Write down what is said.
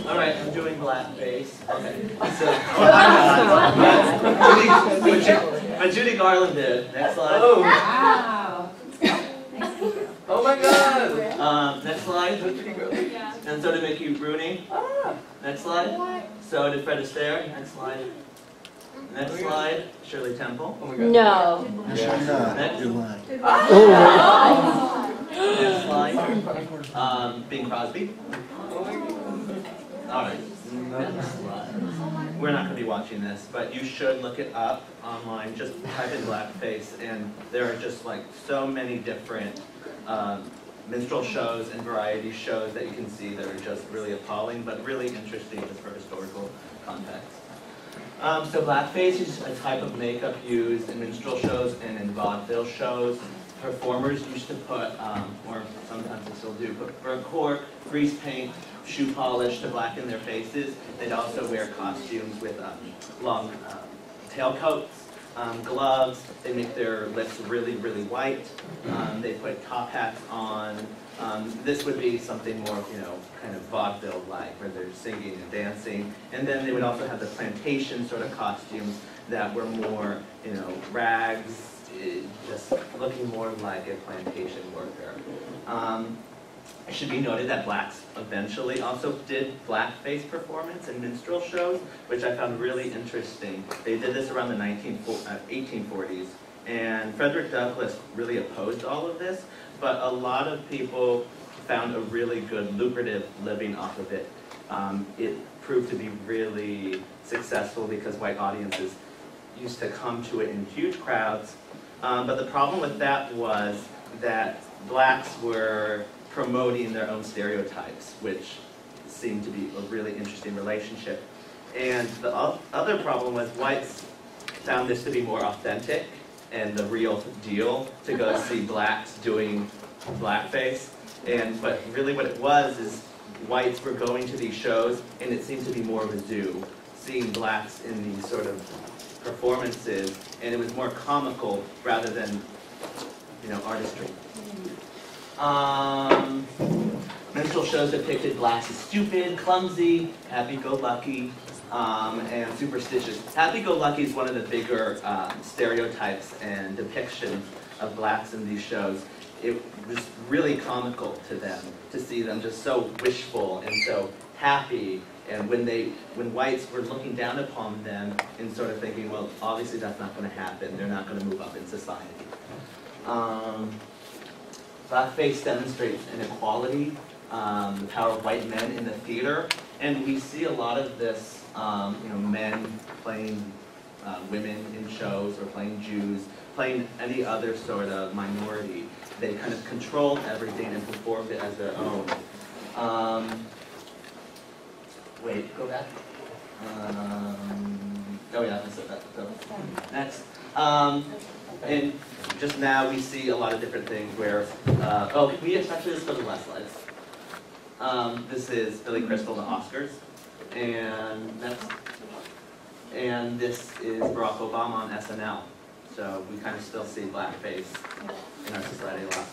All right, I'm doing blackface. Okay. So, but Judy Garland did. Next slide. Oh, wow. Oh my God. Next slide. Yeah. And so did Mickey Rooney. Next slide. So did Fred Astaire. Next slide. Next slide. Shirley Temple. Oh my God. No. Next. Next slide. Bing Crosby. All right. Next slide. We're not going to be watching this, but you should look it up online. Just type in blackface, and there are just like so many different minstrel shows and variety shows that you can see that are just really appalling, but really interesting just for historical context. So blackface is a type of makeup used in minstrel shows and in vaudeville shows. Performers used to put, or sometimes they still do, put burnt cork, grease paint, shoe polish to blacken their faces. They'd also wear costumes with long tailcoats, gloves. They make their lips really, really white. They put top hats on. This would be something more, kind of vaudeville-like, where they're singing and dancing. And then they would also have the plantation sort of costumes that were more, rags, just looking more like a plantation worker. It should be noted that blacks eventually also did blackface performance in minstrel shows, which I found really interesting. They did this around the 1840s, and Frederick Douglass really opposed all of this, but a lot of people found a really good, lucrative living off of it. It proved to be really successful because white audiences used to come to it in huge crowds. But the problem with that was that blacks were promoting their own stereotypes, which seemed to be a really interesting relationship. And the other problem was whites found this to be more authentic and the real deal to go see blacks doing blackface. But really what it was is whites were going to these shows and it seemed to be more of a zoo, seeing blacks in these sort of performances, and it was more comical rather than, artistry. Minstrel shows depicted blacks as stupid, clumsy, happy-go-lucky, and superstitious. Happy-go-lucky is one of the bigger stereotypes and depictions of blacks in these shows. It was really comical to them to see them just so wishful and so happy. And when whites were looking down upon them and sort of thinking, well, obviously that's not going to happen. They're not going to move up in society. Blackface demonstrates inequality, the power of white men in the theater, and we see a lot of this, men playing women in shows or playing Jews, playing any other sort of minority. They kind of controlled everything and performed it as their own. Wait, go back. Oh yeah, that's it. Next. And just now we see a lot of different things where, we actually just go to the last slides. This is Billy Crystal, the Oscars. And next. And this is Barack Obama on SNL. So we kind of still see blackface in our society a lot.